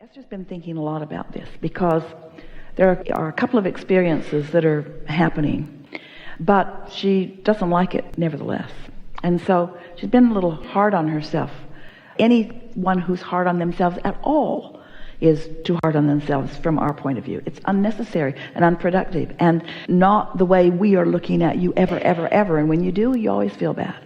Esther's been thinking a lot about this because there are a couple of experiences that are happening, but she doesn't like it nevertheless. And so she's been a little hard on herself. Anyone who's hard on themselves at all is too hard on themselves from our point of view. It's unnecessary and unproductive and not the way we are looking at you ever, ever, ever. And when you do, you always feel bad.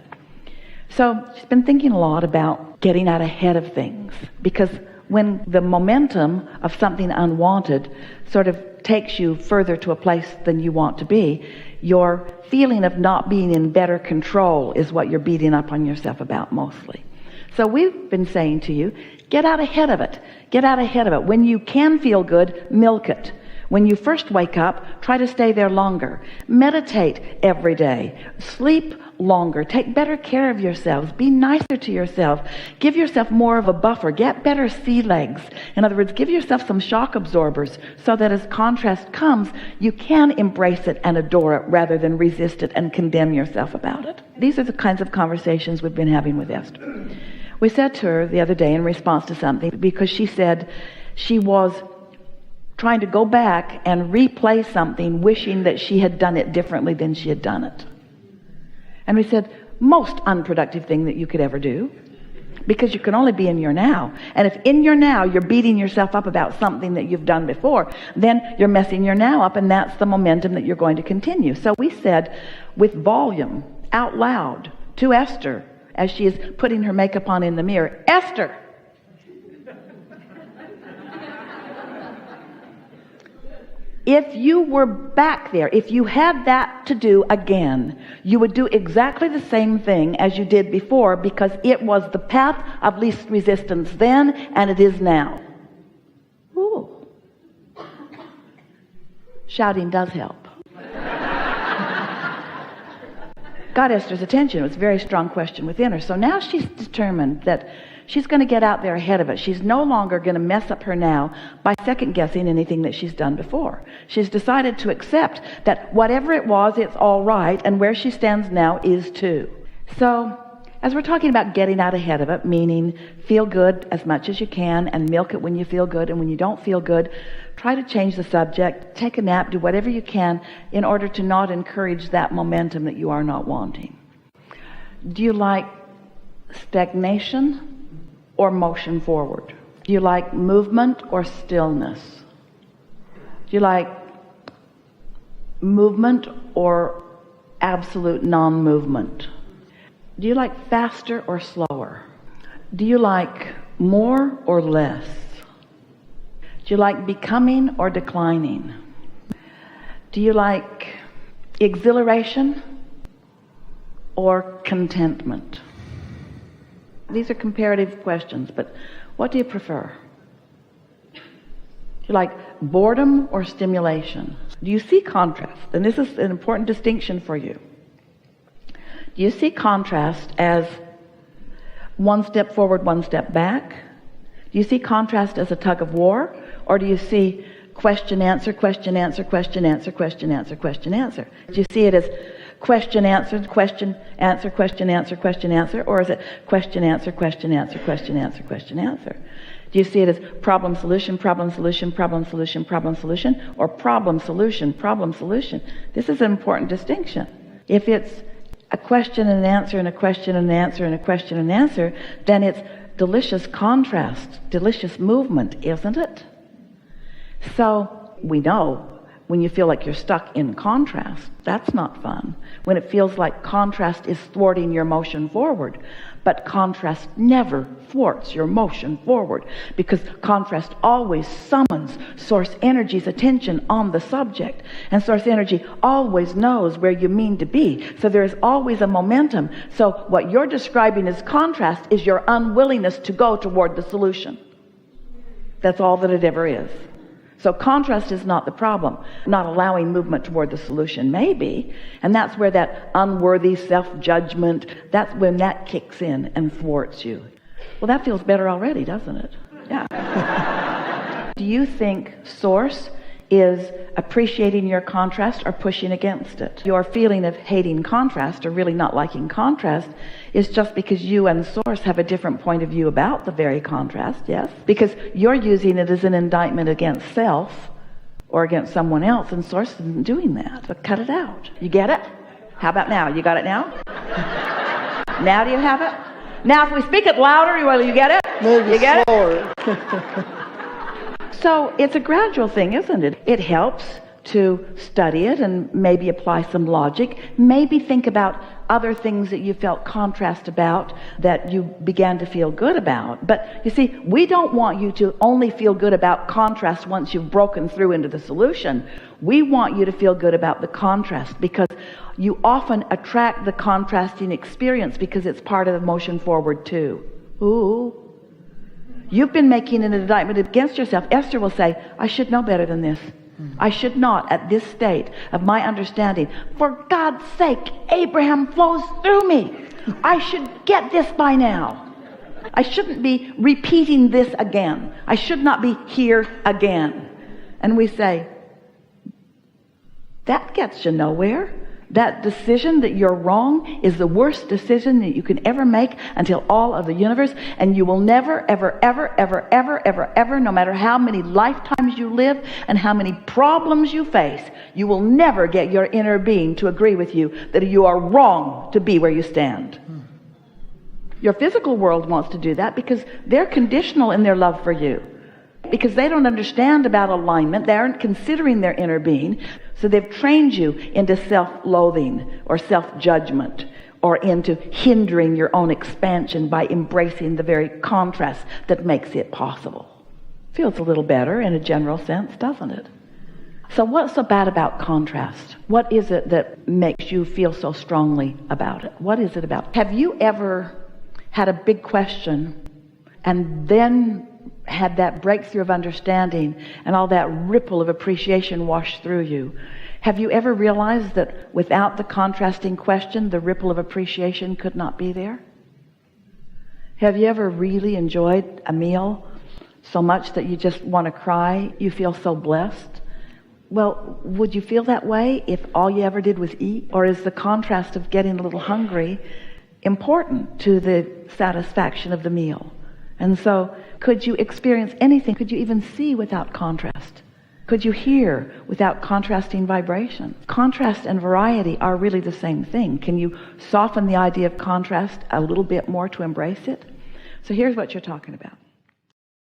So she's been thinking a lot about getting out ahead of things, because when the momentum of something unwanted sort of takes you further to a place than you want to be, your feeling of not being in better control is what you're beating up on yourself about mostly. So we've been saying to you, get out ahead of it. Get out ahead of it. When you can feel good, milk it. When you first wake up, try to stay there longer. Meditate every day. Sleep longer. Take better care of yourselves. Be nicer to yourself. Give yourself more of a buffer. Get better sea legs. In other words, give yourself some shock absorbers so that as contrast comes, you can embrace it and adore it rather than resist it and condemn yourself about it. These are the kinds of conversations we've been having with Esther. We said to her the other day in response to something, because she said she was trying to go back and replay something, wishing that she had done it differently than she had done it. And we said, most unproductive thing that you could ever do, because you can only be in your now. And if in your now you're beating yourself up about something that you've done before, then you're messing your now up, and that's the momentum that you're going to continue. So we said with volume, out loud, to Esther, as she is putting her makeup on in the mirror, Esther, if you were back there, if you had that to do again, you would do exactly the same thing as you did before, because it was the path of least resistance then, and it is now. Ooh. Shouting does help. Got Esther's attention. It was a very strong question within her. So now she's determined that she's going to get out there ahead of it. She's no longer going to mess up her now by second-guessing anything that she's done before. She's decided to accept that whatever it was, it's all right, and where she stands now is too. So, as we're talking about getting out ahead of it, meaning feel good as much as you can and milk it when you feel good, and when you don't feel good, try to change the subject, take a nap, do whatever you can in order to not encourage that momentum that you are not wanting. Do you like stagnation or motion forward? Do you like movement or stillness? Do you like movement or absolute non-movement? Do you like faster or slower? Do you like more or less? Do you like becoming or declining? Do you like exhilaration or contentment? These are comparative questions, but what do you prefer? Do you like boredom or stimulation? Do you see contrast? And this is an important distinction for you. Do you see contrast as one step forward, one step back? Do you see contrast as a tug of war? Or do you see question, answer, question, answer, question, answer, question, answer, question, answer? Do you see it as question, answer, question, answer, question, answer, question, answer? Or is it question, answer, question, answer, question, answer, question, answer? Do you see it as problem, solution, problem, solution, problem, solution, problem, solution? Or problem, solution, problem, solution? This is an important distinction. If it's a question and an answer and a question and an answer and a question and an answer, then it's delicious contrast, delicious movement, isn't it? So we know when you feel like you're stuck in contrast, that's not fun. When it feels like contrast is thwarting your motion forward. But contrast never thwarts your motion forward, because contrast always summons source energy's attention on the subject, and source energy always knows where you mean to be. So there is always a momentum. So what you're describing as contrast is your unwillingness to go toward the solution. That's all that it ever is. So contrast is not the problem. Not allowing movement toward the solution may be, and that's where that unworthy self-judgment, that's when that kicks in and thwarts you. Well, that feels better already, doesn't it? Yeah. Do you think source is appreciating your contrast or pushing against it. Your feeling of hating contrast or really not liking contrast is just because you and Source have a different point of view about the very contrast, yes? Because you're using it as an indictment against self or against someone else, and Source isn't doing that. But cut it out. You get it? How about now? You got it now? Now do you have it? Now if we speak it louder, will you get it? Maybe you get slower. So it's a gradual thing, isn't it? It helps to study it and maybe apply some logic. Maybe think about other things that you felt contrast about that you began to feel good about. But you see, we don't want you to only feel good about contrast once you've broken through into the solution. We want you to feel good about the contrast because you often attract the contrasting experience because it's part of the motion forward too. Ooh. You've been making an indictment against yourself. Esther will say, I should know better than this. I should not, at this state of my understanding. For God's sake, Abraham flows through me. I should get this by now. I shouldn't be repeating this again. I should not be here again. And we say, that gets you nowhere. That decision that you're wrong is the worst decision that you can ever make until all of the universe, and you will never, ever, ever, ever, ever, ever, ever, no matter how many lifetimes you live and how many problems you face, you will never get your inner being to agree with you that you are wrong to be where you stand. Your physical world wants to do that because they're conditional in their love for you. Because they don't understand about alignment. They aren't considering their inner being. So they've trained you into self-loathing or self-judgment or into hindering your own expansion by embracing the very contrast that makes it possible. Feels a little better in a general sense, doesn't it? So what's so bad about contrast? What is it that makes you feel so strongly about it? What is it about? Have you ever had a big question and then had that breakthrough of understanding and all that ripple of appreciation wash through you? Have you ever realized that without the contrasting question, the ripple of appreciation could not be there? Have you ever really enjoyed a meal so much that you just want to cry? You feel so blessed? Well, would you feel that way if all you ever did was eat? Or is the contrast of getting a little hungry important to the satisfaction of the meal? And so, could you experience anything? Could you even see without contrast? Could you hear without contrasting vibration? Contrast and variety are really the same thing. Can you soften the idea of contrast a little bit more to embrace it? So here's what you're talking about.